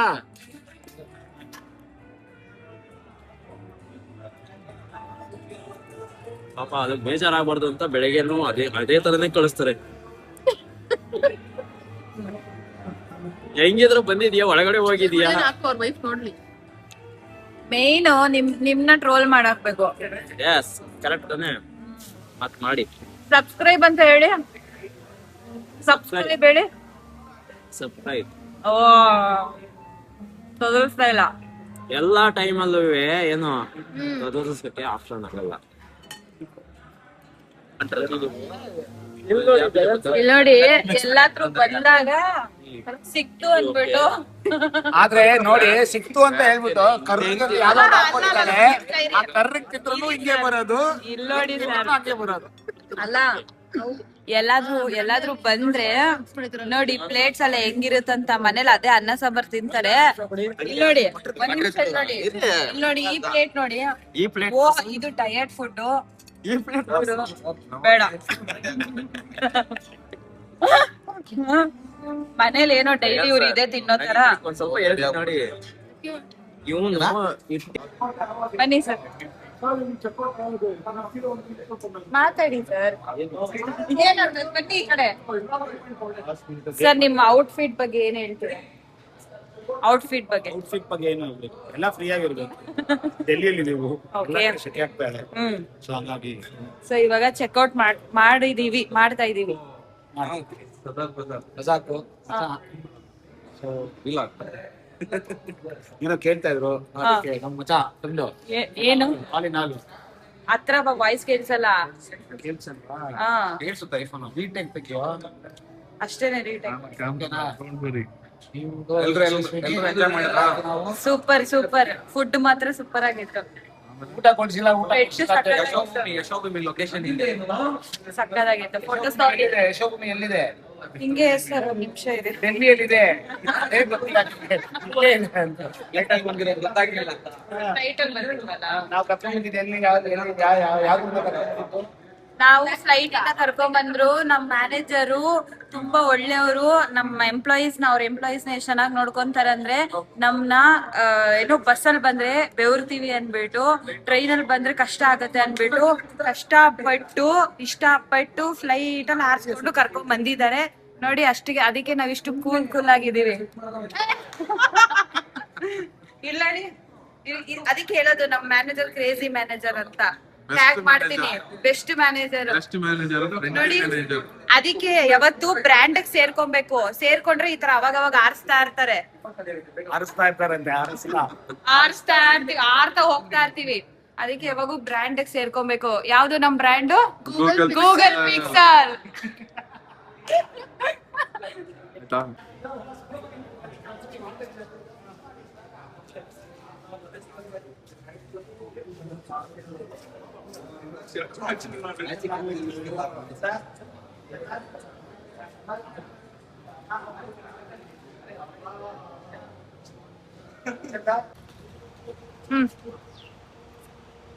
ಪಾಪ ಅದಕ್ಕೆ ಬೇಜಾರಾಗಬಾರ್ದು ಅಂತ ಬೆಳಗ್ಗೆನು ಅದೇ ತರನೇ ಕಳಿಸ್ತಾರೆ. ಹೆಂಗಿದ್ರು ಬಂದಿದ್ಯಾ, ಒಳಗಡೆ ಹೋಗಿದ್ಯಾ? ಮೇನ್ ನಿಮ್ನ ಟ್ರೋಲ್ ಮಾಡಾಕ್ಬೇಕು. ಎಸ್ ಕರೆಕ್ಟ್ ತಾನೆ, ಮತ್ ಮಾಡಿ ಸಬ್ಸ್ಕ್ರೈಬ್ ಅಂತ ಹೇಳಿ. ಸಬ್ಸ್ಕ್ರೈಬ್ ಹೇಳಿ. ಸಬ್ಸ್ಕ್ರೈಬ್. ಓ ತೊದಲ್ಸ್ತಾ ಇಲ್ಲ. ಎಲ್ಲಾ ಟೈಮ್ ಅಲ್ಲೂ ಏನು ತೊದಲ್ಸಕ್ಕೆ ಆಪ್ಷನ್ ಆಗಲ್ಲ. ಇಲ್ಲಿ ನೋಡಿ, ಎಲ್ಲಾದ್ರೂ ಬಂದಾಗ ಸಿಕ್ತು ಅನ್ಬಿಟ್ಟು. ಆದ್ರೆ ನೋಡಿ, ಸಿಕ್ತು ಅಂತ ಹೇಳ್ಬಿಟ್ಟು ಕರ್ರಗ್ ಯಾವ್ದೋ ಹಾಕೊಂಡಿದ್ದಾನೆ. ಆ ಕರ್ರಗ್ ತಿಂದ್ರು ಹಿಂಗೆ ಬರೋದು, ಇಲ್ಲಿ ನೋಡಿ ಹಂಗೆ ಬರೋದು. ಅಲ್ಲ, ಎಲ್ಲಾದ್ರೂ ಬಂದ್ರೆ ನೋಡಿ ಪ್ಲೇಟ್ಸ್ ಎಲ್ಲ ಹೆಂಗಿರುತ್ತಂತ. ಮನೇಲಿ ಅದೇ ಅನ್ನ ಸಾಂಬಾರ್ ತಿಂತಾರೆ. ಇಲ್ಲಿ ನೋಡಿ, ಒಂದ್ ನಿಮಿಷ ನೋಡಿ. ಇಲ್ಲಿ ನೋಡಿ, ಈ ಪ್ಲೇಟ್ ನೋಡಿ. ಈ ಪ್ಲೇಟ್ ಓ, ಇದು ಡಯಟ್ ಫುಡ್. ಬೇಡ. ಮನೇಲಿ ಏನೋ ಡೈಲಿ ಇವ್ರು ಇದೇ ತಿನ್ನೋ ತರ. ಒಂದ್ ಸ್ವಲ್ಪ ಹೇಳ್ತೀನಿ ನೋಡಿ. ಇವನು ಬನ್ನಿ ಸರ್, ಮಾತಾಡಿ ಸರ್. ಬನ್ನಿ ಈ ಕಡೆ. ಸರ್ ನಿಮ್ಮ ಔಟ್ಫಿಟ್ ಬಗ್ಗೆ ಏನ್ ಹೇಳ್ತೀರಾ? ಔಟ್ಫಿಟ್ ಬಗ್ಗೆ ಏನು ಎಲ್ಲ ಫ್ರೀ ಆಗಿರ್ಬೇಕು. ಡೆಲ್ಲಿಯಲ್ಲಿ ನೀವು Okay. ಶೆಕೆ ಆಗ್ತಾ ಇದೆ. ಸೊ ಹಂಗಾಗಿ ಸೊ ಇವಾಗ ಚೆಕ್ಔಟ್ ಮಾಡ್ತಾ ಇದೀವಿ. ಮಜಾಕು. ಸೊ ಇಲ್ಲ ಏನೋ ಕೇಳ್ತಾ ಇದ್ರು, ಅದಕ್ಕೆ ನಮ್ಮ ಮಚಾ ತಂದು ಏನು ಹಾಲಿನ ಹಾಲು ಹತ್ರ ವಾಯ್ಸ್ ಕೇಳ್ಸಲ್ಲ. ಕೇಳ್ಸಲ್ವಾ? ಹಾ, ಕೇಳ್ಸುತ್ತಾ ಐಫೋನ್ ರೀಟೇಕ್ ತೆಗಿಯೋ ಅಷ್ಟೇನೆ ರೀಟೇಕ್. ನಾವು ಸೂಪರ್ ಫುಡ್ ಮಾತ್ರ ಸೂಪರ್ ಆಗಿತ್ತು. ಊಟ ಕೊಡ್ಸಿಲ್ಲ, ಊಟ ಯಶೋಭೂಮಿ ಲೊಕೇಶನ್ ಇದೆ. ಸಕ್ಕದಾಗಿತ್ತು. ಫೋಟೋಸ್ ಯಶೋಭೂಮಿ ಎಲ್ಲಿದೆ? ಹಿಂಗೆ ಸರ್ ಒಂದ್ ನಿಮಿಷ ಇದೆ. ಡೆಲ್ಲಿಯಲ್ಲಿದೆ. ಅದೇ ಗೊತ್ತಿಲ್ಲ ಇಲ್ಲೇ ಇದೆ ಅಂತ. ಲೇಟ್ ಆಗಿ ಬಂದಿರೋದು ಗೊತ್ತಾಗ್ಲಿಲ್ಲ. ಫ್ಲೈಟ್ ಅಲ್ಲಿ ಬಂದಿದ್ವಲ್ಲ ನಾವು ಕರ್ಕೊಂಡ್ ಬಂದಿದ್ದು ಯಾವ್ದು ನಾವು ಫ್ಲೈಟ್ ಇಂದ ಕರ್ಕೊಂಡ್ ಬಂದ್ರು. ನಮ್ ಮ್ಯಾನೇಜರು ತುಂಬಾ ಒಳ್ಳೆಯವರು. ನಮ್ಮ ಎಂಪ್ಲಾಯೀಸ್ ನ ಎಷ್ಟ್ ಚೆನ್ನಾಗಿ ನೋಡ್ಕೊಂತಾರ ಅಂದ್ರೆ, ನಮ್ನ ಏನೋ ಬಸ್ ಅಲ್ಲಿ ಬಂದ್ರೆ ಬೆವರ್ತೀವಿ ಅನ್ಬಿಟ್ಟು, ಟ್ರೈನ್ ಅಲ್ಲಿ ಬಂದ್ರೆ ಕಷ್ಟ ಆಗತ್ತೆ ಅನ್ಬಿಟ್ಟು ಇಷ್ಟಪಟ್ಟು ಫ್ಲೈಟ್ ಅಲ್ಲಿ ಹಾರಿಸ್ಕೊಂಡು ಕರ್ಕೊಂಡ್ ಬಂದಿದ್ದಾರೆ. ನೋಡಿ ಅಷ್ಟಿಗೆ, ಅದಕ್ಕೆ ನಾವಿಷ್ಟು ಕೂಲ್ ಆಗಿದ್ದೀವಿ. ಇಲ್ಲ ಅದಕ್ಕೆ ಹೇಳೋದು ನಮ್ ಮ್ಯಾನೇಜರ್ ಕ್ರೇಜಿ ಮ್ಯಾನೇಜರ್ ಅಂತ ಟ್ಯಾಗ್ ಮಾಡ್ತೀನಿ. ಬೆಸ್ಟ್ ಮ್ಯಾನೇಜರ್ ನೋಡಿ. ಅದಕ್ಕೆ ಯಾವತ್ತು ಬ್ರ್ಯಾಂಡ್ ಸೇರ್ಕೊಬೇಕು. ಸೇರ್ಕೊಂಡ್ರೆ ಈ ತರ ಅವಾಗ ಆರಿಸ್ತಾ ಇರ್ತಾರೆ, ಆರ್ತಾ ಹೋಗ್ತಾ ಇರ್ತೀವಿ. ಅದಕ್ಕೆ ಯಾವಾಗೂ ಬ್ರ್ಯಾಂಡ್ ಸೇರ್ಕೊಬೇಕು. ಯಾವ್ದು ನಮ್ brand? Google Pixel.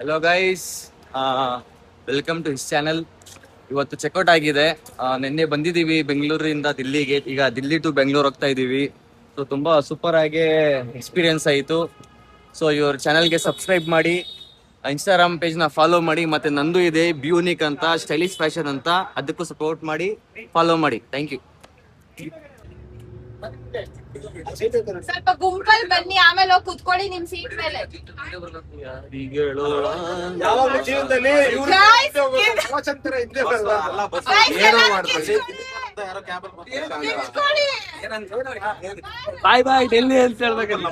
Hello guys, welcome to his channel. ಇವತ್ತು ಚೆಕ್ಔಟ್ ಆಗಿದೆ. ನಿನ್ನೆ ಬಂದಿದ್ದೀವಿ ಬೆಂಗಳೂರಿಂದ ದಿಲ್ಲಿಗೆ. ಈಗ ದಿಲ್ಲಿ ಟು ಬೆಂಗಳೂರು ಹೋಗ್ತಾ ಇದ್ದೀವಿ. ಸೊ ತುಂಬಾ ಸೂಪರ್ ಆಗಿ ಎಕ್ಸ್ಪೀರಿಯನ್ಸ್ ಆಯಿತು. ಸೊ ಇವ್ರ ಚಾನೆಲ್ಗೆ ಸಬ್ಸ್ಕ್ರೈಬ್ ಮಾಡಿ, ಇನ್ಸ್ಟಾಗ್ರಾಮ್ ಪೇಜ್ನ ಫಾಲೋ ಮಾಡಿ. ಮತ್ತೆ ನಂದು ಇದೆ ಬ್ಯೂನಿಕ್ ಅಂತ, ಸ್ಟೈಲಿಶ್ ಫ್ಯಾಷನ್ ಅಂತ, ಅದಕ್ಕೂ ಸಪೋರ್ಟ್ ಮಾಡಿ, ಫಾಲೋ ಮಾಡಿ. Thank you. ಸ್ವಲ್ಪ ಗುಂಪಲ್ಲಿ ಬನ್ನಿ, ಆಮೇಲೆ ಹೋಗಿ ಕುತ್ಕೊಳ್ಳಿ ನಿಮ್ ಸೀಟ್ ಮೇಲೆ. ಜೀವನದಲ್ಲಿ ಬಾಯ್ ಬಾಯ್ ಡೆಲ್ಲಿ ಅಂತ ಹೇಳ್ಬೇಕಲ್ಲ.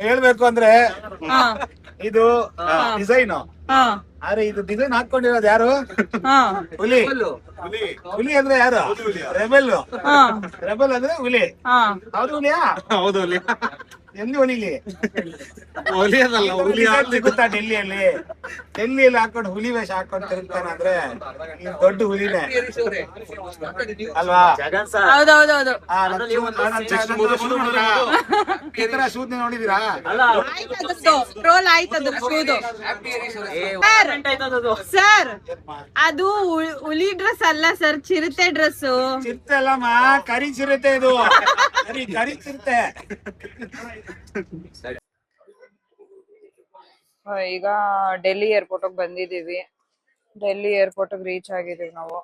ಹೇಳ್ಬೇಕು ಅಂದ್ರೆ ಇದು ಡಿಸೈನ್, ಆದ್ರೆ ಇದು ಡಿಸೈನ್ ಹಾಕೊಂಡಿರೋದು ಯಾರು? ಹುಲಿ. ಹುಲಿ ಅಂದ್ರೆ ಯಾರು? ರೆಬೆಲ್. ರೆಬೆಲ್ ಅಂದ್ರೆ ಹುಲಿ. ಹೌದು ಹುಲಿಯಾ? ಹೌದು ಹುಲಿ. ಎಲ್ಲಿ ಹುಲಿಲಿ? ಹುಲಿ ಅದಲ್ಲ, ಹುಲಿ ಸಿಗುತ್ತಾ ಡೆಲ್ಲಿಯಲ್ಲಿ? ಡೆಲ್ಲಿಯಲ್ಲಿ ಹಾಕೊಂಡು ಹುಲಿ ವೇಷ ಹಾಕೊಂಡು ತಿರುಗ್ತಾನೆ ಅಂದ್ರೆ ದೊಡ್ಡ ಹುಲಿನೇ ಅಲ್ವಾ? ಹೌದೌದೌದು. ಈ ತರ ಶೂದ್ ನೋಡಿದೀರಾ? ಟ್ರೋಲ್ ಆಯ್ತದು ಶೂದು. ಸರ್ ಅದು ಹುಲಿ ಡ್ರೆಸ್ ಅಲ್ಲ ಸರ್, ಚಿರತೆ ಡ್ರೆಸ್. ಚಿರತೆ ಅಲ್ಲಮ್ಮ, ಕರಿ ಚಿರತೆ ಇದು. ಕರಿ ಚಿರತೆ. ಈಗ ಡೆಲ್ಲಿ ಏರ್ಪೋರ್ಟ್ ಬಂದಿದೀವಿ. ಡೆಲ್ಲಿ ಏರ್ಪೋರ್ಟ್ ರೀಚ್ ಆಗಿದೀವಿ ನಾವು.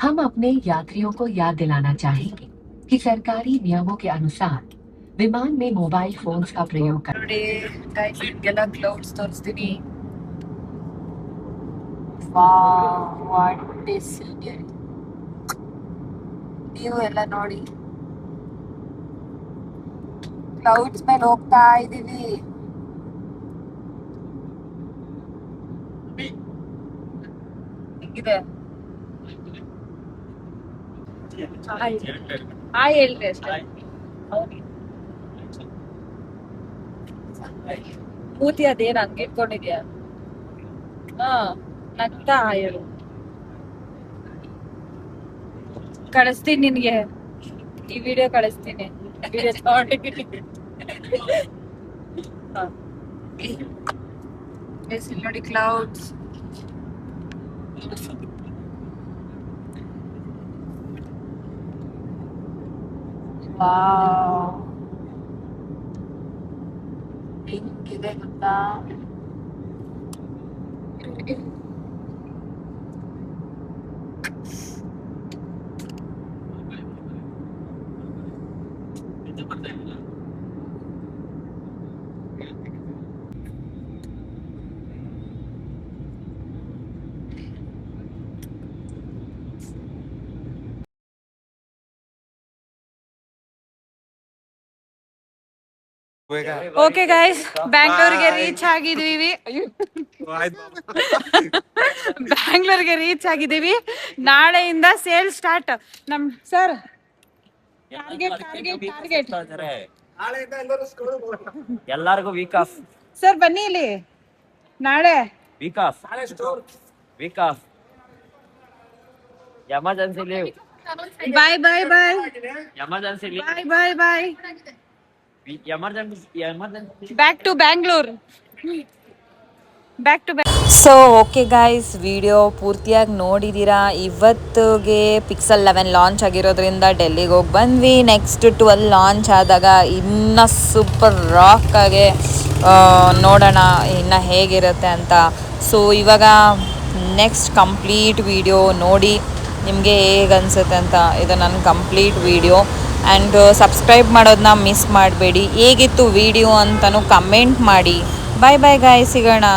हम अपने यात्रियों को याद दिलाना चाहेंगे कि सरकारी नियमों के अनुसार विमान में मोबाइल फोन्स का प्रयोग करें। ನೋಡಿ ಗೈಸ್, ನಿಮ್ಗೆಲ್ಲ ಕ್ಲೌಡ್ಸ್ ತೋರಿಸ್ತೀನಿ. ವಾಟ್ ಇಸ್ ನೀವು ಎಲ್ಲ ನೋಡಿ, ಕ್ಲೌಡ್ಸ್ ಮೇಲೆ ಹೋಗ್ತಾ ಇದೀವಿ. ಹೆಂಗಿದೆ? ಹಾಯ್ ಹೇಳ್ರಿ ಅಷ್ಟೇ. ಮೂತಿ ಅದೇನ್ ಹಂಗೆ ಇಟ್ಕೊಂಡಿದ್ಯಾ? ನಗ್ತಾ ಹೇಳು. ಕಳಿಸ್ತೀನಿ ನಿನ್ಗೆ, ಈ ವಿಡಿಯೋ ಕಳಿಸ್ತೀನಿ. ವಿಡಿಯೋ ನೋಡಿ ಕ್ಲೌಡ್ಸ್. ಹೆಂಗಿದೆ ಗೊತ್ತಾ? ಓಕೆ ಗೈಸ್, ಬ್ಯಾಂಗ್ಳೂರ್ಗೆ ರೀಚ್ ಆಗಿದೀವಿ. ಬ್ಯಾಂಗ್ಳೂರ್ಗೆ ರೀಚ್ ಆಗಿದೀವಿ. ನಾಳೆಯಿಂದ ಸೇಲ್ ಸ್ಟಾರ್ಟ್. ನಮ್ ಸರ್ ಎಲ್ಲರಿಗೂ ವೀಕ್ ಆಫ್ ಸರ್, ಬನ್ನಿ ಇಲ್ಲಿ. ನಾಳೆ week off emergency leave. Bye bye bye emergency bye bye bye emergency back to Bangalore back to so okay guys, video ಪೂರ್ತಿಯಾಗಿ ನೋಡಿದ್ದೀರಾ. ಇವತ್ತಿಗೆ ಪಿಕ್ಸೆಲ್ 11 ಲಾಂಚ್ ಆಗಿರೋದ್ರಿಂದ ಡೆಲ್ಲಿಗೆ ಹೋಗಿ ಬಂದ್ವಿ. ನೆಕ್ಸ್ಟ್ 12 ಲಾಂಚ್ ಆದಾಗ ಇನ್ನೂ ಸೂಪರ್ ರಾಕಾಗೆ ನೋಡೋಣ ಇನ್ನು ಹೇಗಿರುತ್ತೆ ಅಂತ. ಸೊ ಇವಾಗ ನೆಕ್ಸ್ಟ್ ಕಂಪ್ಲೀಟ್ ವಿಡಿಯೋ ನೋಡಿ ನಿಮಗೆ ಹೇಗೆ ಅನಿಸುತ್ತೆ ಅಂತ. ಇದು ನನ್ನ ಕಂಪ್ಲೀಟ್ ವಿಡಿಯೋ. ಆ್ಯಂಡ್ ಸಬ್ಸ್ಕ್ರೈಬ್ ಮಾಡೋದನ್ನ ಮಿಸ್ ಮಾಡಬೇಡಿ. ಹೇಗಿತ್ತು ವಿಡಿಯೋ ಅಂತಲೂ ಕಮೆಂಟ್ ಮಾಡಿ. ಬಾಯ್ ಬಾಯ್ ಗಾಯ್ಸ್, ಸಿಗೋಣ.